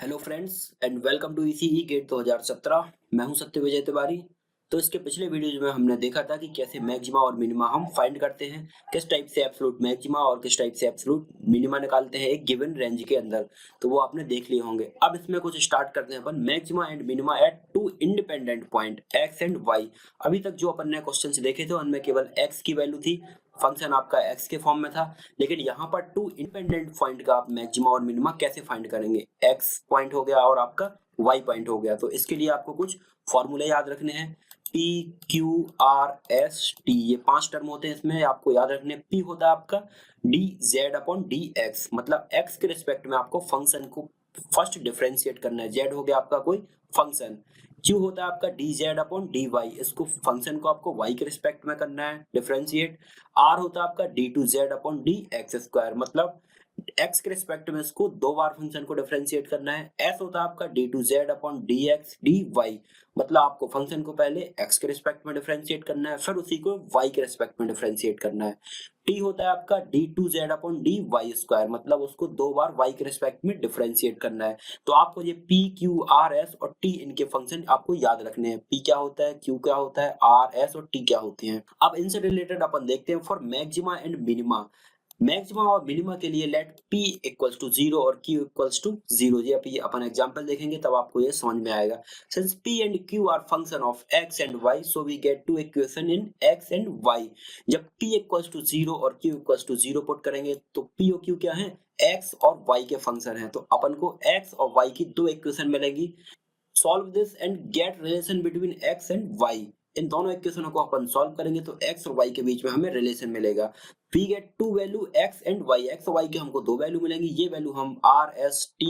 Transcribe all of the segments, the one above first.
Hello friends and welcome to ECE GATE 2017। मैं हूं सत्य विजय तिवारी। तो इसके पिछले वीडियोज में हमने देखा था कि कैसे मैक्सिमा और मिनिमा हम फाइंड करते हैं, किस टाइप से एब्सोल्यूट मैक्सिमा और किस टाइप से एब्सोल्यूट मिनिमा निकालते हैं एक गिवन रेंज के अंदर। तो वो आपने देख लिए होंगे। अब इसमें कुछ स्टार्ट करते हैं अपन maxima and minima at two independent point X and Y. अभी तक जो अपन ने क्वेश्चन देखे थे उनमें केवल एक्स की वैल्यू थी, फंक्शन आपका एक्स के फॉर्म में था। लेकिन यहाँ पर टू इंडिपेंडेंट पॉइंट का आप मैक्सिमा और मिनिमा कैसे फाइंड करेंगे, एक्स पॉइंट हो गया और आपका वाई पॉइंट हो गया। तो इसके लिए आपको कुछ फॉर्मूले याद रखने हैं। P q r S T, ये 5 टर्म होते हैं, इसमें आपको याद रखने। पी होता है आपका d z upon d x, मतलब एक्स के रिस्पेक्ट में आपको फंक्शन को फर्स्ट डिफरेंशिएट करना है। जेड हो गया आपका कोई फंक्शन। क्यू होता है आपका d z upon d y, इसको फंक्शन को आपको वाई के रिस्पेक्ट में करना है डिफरेंशिएट। आर होता है आपका d two z upon d x square, मतलब एक्स के रिस्पेक्ट में इसको 2 बार फंक्शन को डिफरेंशिएट करना है। एस होता है आपका d two z upon d x d y, मतलब आपको फंक्शन को पहले एक्स के रिस्पेक्ट में डिफरेंशिएट करना है, फिर उसी को वाई के रिस्पेक्ट में डिफरेंशिएट करना है। टी होता है आपका d two z upon d y square, मतलब उसको 2 बार वाई के रिस्पेक्ट में डिफरेंशिएट करना है। तो आपको ये पी क्यू आर एस और टी इनके फंक्शन आपको याद रखने हैं। पी क्या होता है, क्यू क्या होता है, आर एस और टी क्या होती हैं। अब इनसे रिलेटेड अपन देखते हैं for maxima and minima. Maxima और मिनिमा के लिए लेट p इक्वल्स टू 0 और q इक्वल्स टू 0। ये अभी अपन एग्जांपल देखेंगे तब आपको ये समझ में आएगा। Since p and q are function of x and y, so we get two equation in x and y। जब p इक्वल्स टू 0 और q इक्वल्स टू 0 पुट करेंगे तो p और q क्या है, x और y के फंक्शन है। तो अपन को x और y की 2 इक्वेशन मिलेगी। Solve this and get relation between x and y। इन दोनों इक्वेशनों को अपन सॉल्व करेंगे तो x और y के बीच में हमें रिलेशन मिलेगा। We get two value x and y, x और y के हमको 2 वैल्यू मिलेंगी। ये वैल्यू हम r s t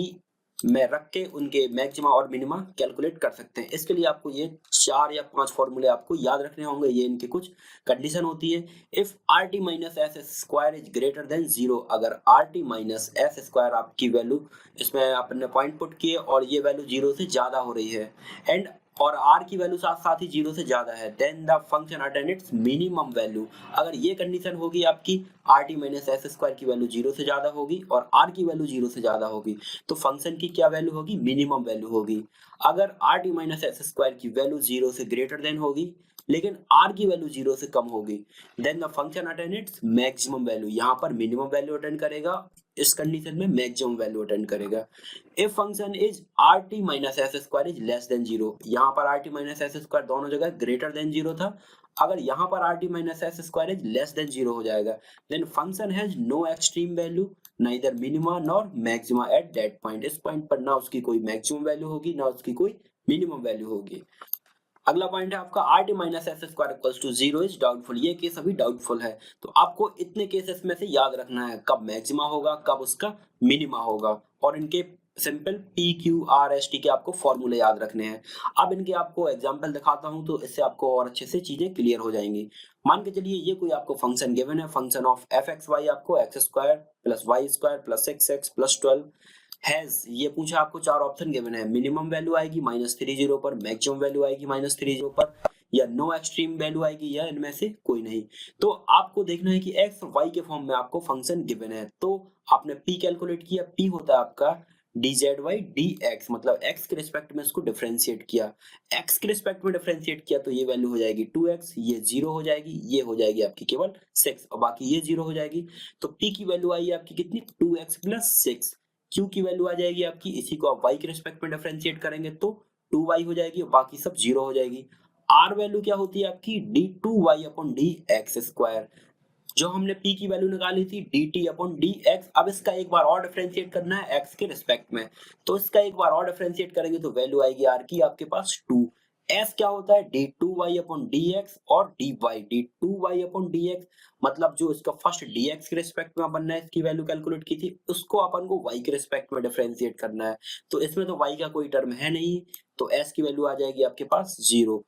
में रख के उनके मैक्सिमा और मिनिमा कैलकुलेट कर सकते हैं। इसके लिए आपको ये 4 या 5 फॉर्मूले आपको याद रखने होंगे। ये इनकी कुछ कंडीशन होती है। If R T minus S square is greater than 0, अगर R T minus S square आपकी वैल्यू, इसमें आपने पॉइंट पुट किए और ये वैल्यू 0 से ज्यादा हो रही है एंड और r की वैल्यू साथ साथ ही 0 से ज्यादा है, then the function attain its minimum value. अगर ये कंडीशन होगी आपकी r T minus S square की वैल्यू 0 से ज्यादा होगी और r की वैल्यू 0 से ज्यादा होगी, तो फंक्शन की क्या वैल्यू होगी, मिनिमम वैल्यू होगी। अगर R T minus S square की वैल्यू 0 से ग्रेटर देन होगी लेकिन r की वैल्यू 0 से कम होगी, then the function attain its maximum value. यहाँ पर मिनिमम वैल्यू अटेंड करेगा, इस कंडीशन में मैक्सिमम वैल्यू अटेंड करेगा। If function is r T minus S square is less than 0, यहाँ पर r T minus S square दोनों जगह ग्रेटर देन 0 था। अगर यहाँ पर r T minus S square is less than 0 हो जाएगा, then function has no extreme value, neither minima nor maxima at that point. इस पॉइंट पर ना उसकी कोई मैक्सिमम वैल्यू होगी ना उसकी कोई मिनिमम वैल्यू होगी। अगला पॉइंट है आपका R T minus S square equals to 0 is doubtful. ये केस अभी डाउटफुल है, तो आपको इतने केसेस में से याद रखना है कब मैक्सिमा होगा कब उसका मिनिमा होगा, और इनके simple P q r S T के आपको फॉर्मूले याद रखने हैं। अब इनके आपको एग्जांपल दिखाता हूं तो इससे आपको और अच्छे से चीजें क्लियर हो जाएंगी। मान के चलिए ये कोई आपको फंक्शन गिवन है, function of F X Y, आपको X square plus Y square plus six X plus 12 has, ये पूछा आपको 4 ऑप्शन गिवन है। मिनिमम वैल्यू आएगी -30 पर, मैक्सिमम वैल्यू आएगी -30 पर, या नो एक्सट्रीम वैल्यू आएगी, या इनमें से कोई नहीं। तो आपको देखना है कि x और y के फॉर्म में आपको फंक्शन गिवन है। तो आपने p कैलकुलेट किया, p होता है आपका dzy dx, मतलब x के रिस्पेक्ट में इसको डिफरेंशिएट किया। x के रिस्पेक्ट में डिफरेंशिएट किया तो ये वैल्यू हो जाएगी 2x, ये 0 हो जाएगी, ये हो जाएगी आपकी केवल 6 और बाकी ये 0 हो जाएगी। तो p की वैल्यू आई आपकी कितनी, 2x प्लस 6। q की वैल्यू आ जाएगी आपकी, इसी को आप y के रिस्पेक्ट में डिफरेंशिएट करेंगे तो 2y हो जाएगी और बाकी सब 0 हो जाएगी। r वैल्यू क्या होती है आपकी, d2y अपॉन dx स्क्वायर। जो हमने p की वैल्यू निकाली थी dt अपॉन dx, अब इसका एक बार और डिफरेंशिएट करना है x के रिस्पेक्ट में, तो इसका एक बार और डिफरेंशिएट करेंगे तो वैल्यू आएगी r की आपके पास 2। s क्या होता है, d2y अपॉन dx और dy, d2y अपॉन dx, मतलब जो इसका फर्स्ट dx के रिस्पेक्ट में अपन ने इसकी वैल्यू कैलकुलेट की थी उसको अपन को y के रिस्पेक्ट में डिफरेंशिएट करना है। तो इसमें तो y का कोई टर्म है नहीं, तो s की वैल्यू आ जाएगी आपके पास 0।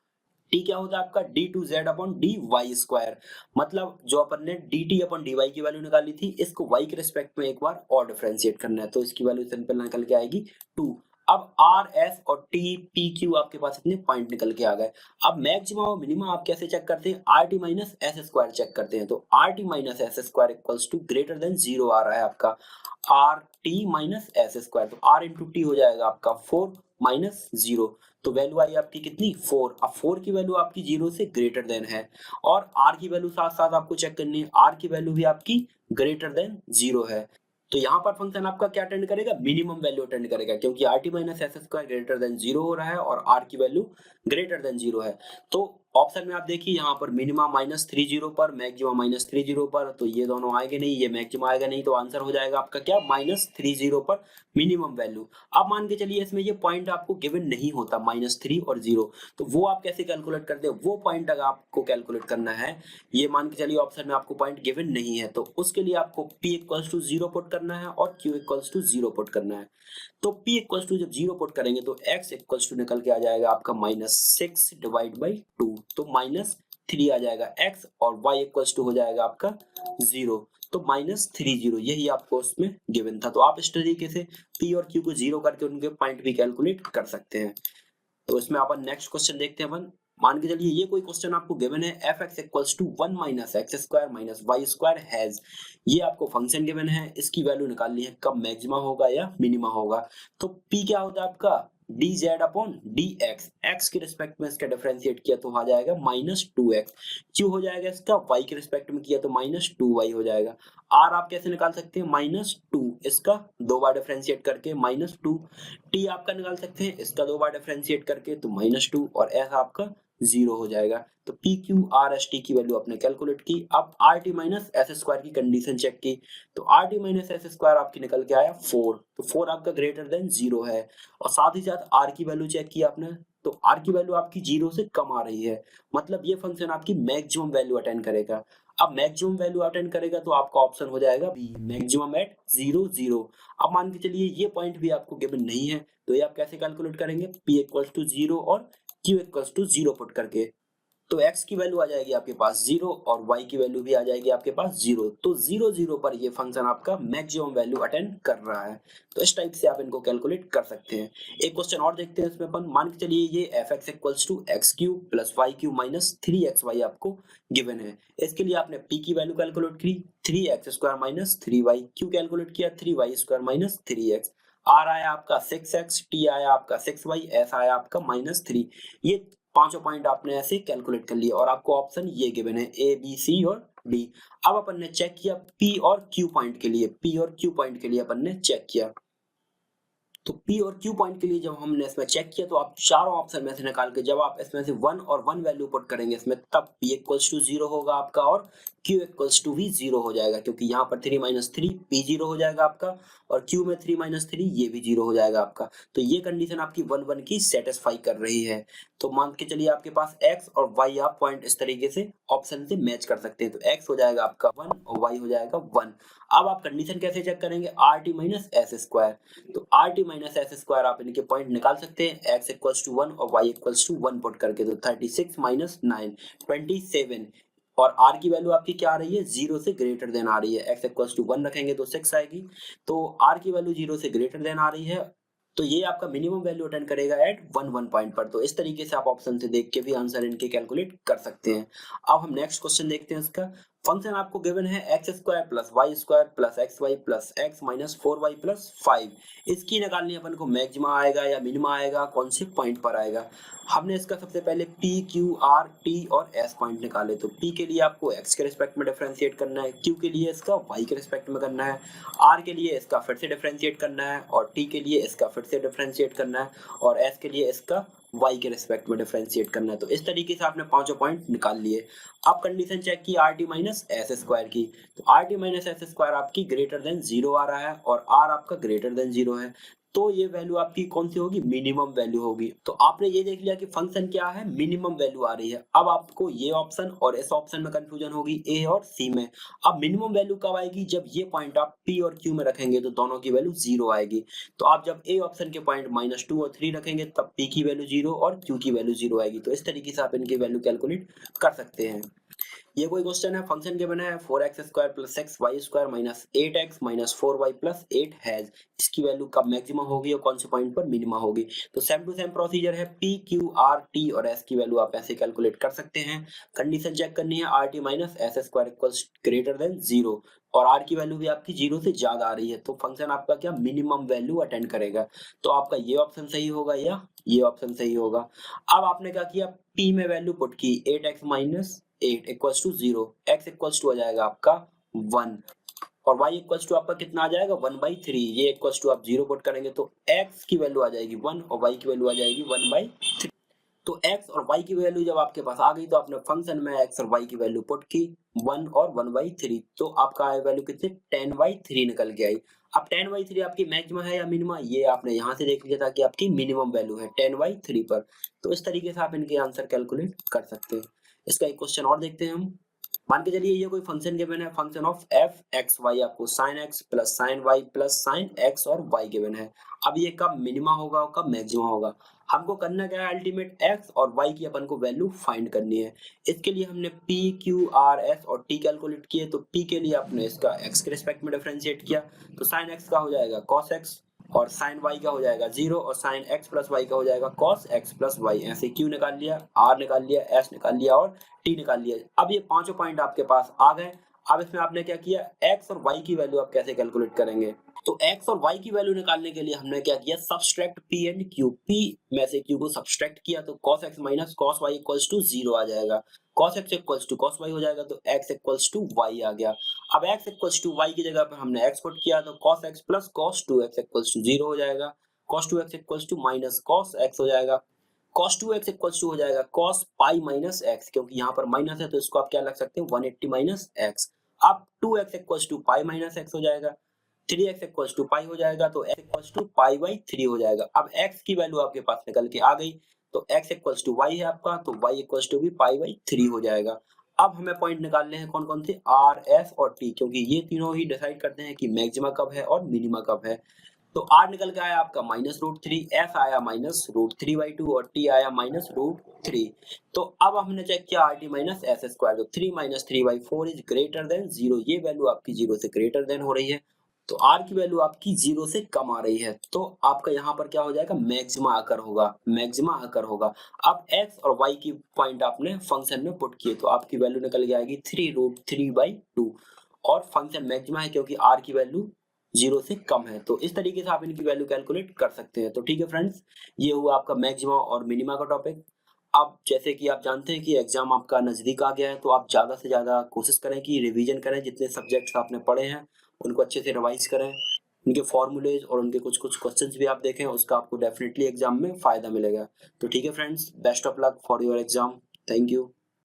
टी क्या होता है आपका, d two z upon d y square, मतलब जो अपन ने d t upon d y की वैल्यू निकाली थी इसको वाई के रिस्पेक्ट में एक बार और डिफरेंशिएट करना है, तो इसकी वैल्यू सिंपल निकल के आएगी 2। अब आर एस और टी पी क्यू आपके पास इतने पॉइंट निकल के आ गए। अब मैक्सिमम और मिनिमम आप कैसे चेक करते हैं, R T minus S square check करते हैं। तो R T minus S square equals to greater than zero आ रहा है आपका R T minus S square, तो आर इंटू टी हो जाएगा आपका 4 माइनस जीरो, तो वैल्यू आई आपकी कितनी 4। अब 4 की वैल्यू आपकी जीरो से ग्रेटर देन है और आर की वैल्यू साथ साथ आपको चेक करनी है, आर की वैल्यू भी आपकी ग्रेटर देन जीरो है। तो यहाँ पर फंक्शन आपका क्या अटेंड करेगा, मिनिमम वैल्यू अटेंड करेगा, क्योंकि R T minus S square greater than zero हो रहा है और आर की वैल्यू ग्रेटर देन जीरो है। तो ऑप्शन में आप देखिए यहाँ पर मिनिमम -30 पर, मैक्सिमम -30 पर, तो ये दोनों आएंगे नहीं, ये मैक्सिमम आएगा नहीं, तो आंसर हो जाएगा आपका क्या -30 पर मिनिमम वैल्यू। अब मान के चलिए इसमें ये पॉइंट आपको गिवन नहीं होता -3 और 0, तो वो आप कैसे कैलकुलेट करते हो, वो पॉइंट अगर आपको कैलकुलेट करना है, ये मान के चलिए ऑप्शन में आपको पॉइंट गिवन नहीं है, तो उसके लिए आपको p इक्वल्स टू 0 पुट करना है और q इक्वल्स टू 0 पुट करना है। तो p इक्वल्स टू जब 0 पुट करेंगे तो x इक्वल्स टू निकल के आ जाएगा आपका -6 डिवाइड बाई 2, तो -3 आ जाएगा x, और y इक्वल्स टू हो जाएगा आपका 0, तो -30, यही आपको उसमें गिवन था। तो आप इस तरीके से p और q को 0 करके उनके पॉइंट भी कैलकुलेट कर सकते हैं। तो इसमें अपन नेक्स्ट क्वेश्चन देखते हैं। अपन मान के चलिए ये कोई क्वेश्चन आपको गिवन है, f x equals to 1 minus x square minus y square has, ये आपको फंक्शन गिवन है, इसकी वैल्यू निकालनी है कब मैक्सिमा होगा या मिनिमा होगा। तो पी क्या होता है आपका d z upon d x, x के रिस्पेक्ट में इसका डिफरेंशिएट किया तो आ जाएगा -2x, क्यू हो जाएगा इसका वाई के रिस्पेक्ट में किया तो -2y हो जाएगा। आर आप कैसे निकाल सकते हैं, -2, इसका दो बार डिफरेंशिएट करके -2, टी आपका निकाल सकते हैं इसका दो बार डिफरेंशिएट करके तो -2, और एस आपका 0 हो जाएगा। तो P q r S T की वैल्यू आपने कैलकुलेट की। अब R T minus S square की कंडीशन चेक की, तो R T minus S square आपकी निकल के आया 4, तो 4 आपका ग्रेटर देन 0 है, और साथ ही साथ आर की वैल्यू चेक की आपने, तो आर की वैल्यू आपकी 0 से कम आ रही है, मतलब ये फंक्शन आपकी मैक्सिमम वैल्यू अटेंड करेगा। अब मैक्सिमम वैल्यू अटेंड करेगा तो आपका ऑप्शन हो जाएगा बी, मैक्सिमम एट 0 0। अब मान के चलिए ये पॉइंट भी आपको गिवन नहीं है, तो ये आप कैसे कैलकुलेट करेंगे, p इक्वल्स टू 0 और q इक्वल्स टू 0 पुट करके, तो x की वैल्यू आ जाएगी आपके पास 0 और y की वैल्यू भी आ जाएगी आपके पास 0, तो 0 0 पर ये फंक्शन आपका मैक्सिमम वैल्यू अटेंड कर रहा है। तो इस टाइप से आप इनको कैलकुलेट कर सकते हैं। एक क्वेश्चन और देखते हैं इसमें अपन, मान के चलिए ये fx equals to x cube plus y cube minus 3xy आपको गिवन है। इसके लिए आपने p की वैल्यू कैलकुलेट की 3x square minus 3y, q calculate किया 3y square minus 3x, r आया आपका 6x, t आया आपका 6y, s आया आपका -3। ये पांचों पॉइंट आपने ऐसे कैलकुलेट कर लिए और आपको ऑप्शन ये गिवन है ए बी सी और डी। अब अपन ने चेक किया पी और क्यू पॉइंट के लिए, पी और क्यू पॉइंट के लिए अपन ने चेक किया, तो P और Q पॉइंट के लिए जब हमने इसमें चेक किया तो आप चारों ऑप्शन में से निकाल के जब आप इसमें से 1 और 1 वैल्यू पुट करेंगे इसमें, तब P इक्वल्स टू 0 होगा आपका और Q इक्वल्स टू भी 0 हो जाएगा, क्योंकि यहाँ पर 3 - 3 P 0 हो जाएगा आपका, और Q में 3 - 3 ये भी 0 हो जाएगा आपका। तो ये कंडीशन आपकी 1 1 की सेटिस्फाई कर रही है। तो मान के चलिए आपके पास X और Y आप पॉइंट इस तरीके से ऑप्शन से मैच कर सकते हैं, तो X हो जाएगा आपका 1 और Y हो जाएगा 1। अब आप कंडीशन कैसे चेक करेंगे, R T minus S square, तो R T minus S square आप इनके पॉइंट निकाल सकते हैं, x इक्वल्स टू 1 और y इक्वल्स टू 1 पुट करके, तो 36 - 9 27, और r की वैल्यू आपकी क्या आ रही है, 0 से ग्रेटर देन आ रही है, x इक्वल्स टू 1 रखेंगे तो 6 आएगी, तो r की वैल्यू 0 से ग्रेटर देन आ रही है, तो ये आपका मिनिमम वैल्यू अटेंड करेगा एट 1 1 पॉइंट पर। तो इस तरीके से आप ऑप्शन से देख के भी आंसर इनके कैलकुलेट कर सकते हैं। अब हम नेक्स्ट क्वेश्चन देखते हैं। इसका फंक्शन आपको गिवन है x square plus Y square plus x y plus x minus 4y plus 5, इसकी निकालनी अपन को मैक्सिमा आएगा या मिनिमा आएगा, कौन से पॉइंट पर आएगा। हमने इसका सबसे पहले p q r t और s पॉइंट निकाले, तो p के लिए आपको x के रिस्पेक्ट में डिफरेंशिएट करना है, q के लिए इसका y के रिस्पेक्ट में करना है, r के लिए इसका फिर से डिफरेंशिएट करना है, और t के लिए इसका फिर से डिफरेंशिएट करना है, और s के लिए इसका y के रिस्पेक्ट में डिफरेंशिएट करना है। तो इस तरीके से आपने पांचों पॉइंट निकाल लिए। अब कंडीशन चेक की R T minus S square की, तो R T minus S square आपकी ग्रेटर देन 0 आ रहा है और r आपका ग्रेटर देन 0 है, तो ये वैल्यू आपकी कौन सी होगी, मिनिमम वैल्यू होगी। तो आपने ये देख लिया कि फंक्शन क्या है, मिनिमम वैल्यू आ रही है। अब आपको ये ऑप्शन और इस ऑप्शन में कंफ्यूजन होगी ए और सी में। अब मिनिमम वैल्यू कब आएगी, जब ये पॉइंट आप पी और क्यू में रखेंगे तो दोनों की वैल्यू 0 आएगी। तो आप जब ए ऑप्शन के पॉइंट -2 और 3 रखेंगे तब पी की वैल्यू 0 और क्यू की वैल्यू 0 आएगी। तो इस तरीके से आप इनकी वैल्यू कैलकुलेट कर सकते हैं। ये कोई क्वेश्चन है, फंक्शन के बना है 4x² + xy² - 8x - 4y + 8 has, इसकी वैल्यू कब मैक्सिमम होगी और कौन से पॉइंट पर मिनिमा होगी। तो सेम टू सेम प्रोसीजर है, p q r t और s की वैल्यू आप ऐसे कैलकुलेट कर सकते हैं। कंडीशन चेक करनी है, rt - s² ग्रेटर देन 0 और r की वैल्यू भी आपकी 0 से ज्यादा आ रही है, तो फंक्शन आपका क्या मिनिमम वैल्यू अटेंड करेगा। तो आपका ये ऑप्शन सही होगा या ये ऑप्शन सही होगा। अब आपने क्या किया, p में वैल्यू पुट की 8x - 8 = 0, x = हो जाएगा आपका 1 और y = आपका कितना आ जाएगा 1/3, ये इक्वल्स टू आप 0 पुट करेंगे तो x की वैल्यू आ जाएगी 1 और y की वैल्यू आ जाएगी 1/3। तो x और y की वैल्यू जब आपके पास आ गई तो आपने फंक्शन में x और y की वैल्यू पुट की 1 और 1/3, तो आपका वैल्यू कितनी 10/3 निकल के आई। अब 10/3 आपकी मैक्सिमम है या मिनिमम, ये आपने यहाँ से देख लिया था कि आपकी मिनिमम वैल्यू है 10/3 पर। तो इस तरीके से आप इनके आंसर कैलकुलेट कर सकते हैं। इसका एक क्वेश्चन और देखते हैं हम। मान के चलिए ये कोई फंक्शन गिवन है, function of f x y, आपको sin x + sin y + sin x और y गिवन है। अब ये कब मिनिमा होगा और कब मैक्सिमा होगा, हमको करना क्या है, अल्टीमेट x और y की अपन को वैल्यू फाइंड करनी है। इसके लिए हमने p q r s और t कैलकुलेट किए, तो p के लिए आपने इसका x के रिस्पेक्ट में डिफरेंशिएट किया, तो sin x का हो जाएगा cos x और sin y का हो जाएगा 0 और sin x + y का हो जाएगा cos x + y। ऐसे q निकाल लिया, r निकाल लिया, s निकाल लिया और t निकाल लिया। अब ये पांचों पॉइंट आपके पास आ गए। अब इसमें आपने क्या किया, x और y की वैल्यू आप कैसे कैलकुलेट करेंगे। तो x और y की वैल्यू निकालने के लिए हमने क्या किया, subtract p and q, p में से q को सबट्रैक्ट किया तो cos x - cos y = 0 आ जाएगा, cos x = cos y हो जाएगा, तो x = y आ गया। अब x = y की जगह पर हमने x पुट किया तो cos x + cos 2x = 0 हो जाएगा, cos 2x = -cos x हो जाएगा, cos 2x = हो जाएगा cos pi - x, क्योंकि यहाँ पर माइनस है तो इसको आप क्या लग सकते हैं 180 - x। अब 2x = pi - x हो जाएगा, 3x = pi हो जाएगा, तो x = pi/3 हो जाएगा। अब x की वैल्यू आपके पास निकल के आ गई, तो x = y है आपका, तो y = भी pi/3 हो जाएगा। अब हमें पॉइंट निकालने हैं कौन कौन से, r, s और t, क्योंकि ये तीनों ही डिसाइड करते हैं कि मैक्सिमा कब है और मिनिमा कब है। तो r निकल के आया आपका -√3, s आया -√3/2 और t आया -√3। तो अब हमने चेक किया rt - s², तो 3 - 3/4 इज ग्रेटर देन 0, ये वैल्यू आपकी 0 से ग्रेटर देन हो रही है, तो r की वैल्यू आपकी 0 से कम आ रही है, तो आपका यहाँ पर क्या हो जाएगा, मैक्सिमा आकर होगा, मैक्सिमा आकर होगा। अब x और y की पॉइंट आपने फंक्शन में पुट किए तो आपकी वैल्यू निकल के आएगी 3√3/2 और फंक्शन मैक्सिमा है क्योंकि r की वैल्यू 0 से कम है। तो इस तरीके से आप इनकी वैल्यू कैलकुलेट कर सकते हैं। तो ठीक है फ्रेंड्स, ये हुआ आपका मैक्सिमा और मिनिमा का टॉपिक। अब जैसे कि आप जानते हैं कि एग्जाम आपका नजदीक आ गया है, तो आप ज्यादा से ज्यादा कोशिश करें कि रिवीजन करें, जितने सब्जेक्ट्स आपने पढ़े हैं उनको अच्छे से रिवाइज करें, उनके फॉर्मूलेज और उनके कुछ कुछ क्वेश्चंस भी आप देखें, उसका आपको डेफिनेटली एग्जाम में फायदा मिलेगा। तो ठीक है friends, best of luck for your exam. Thank you.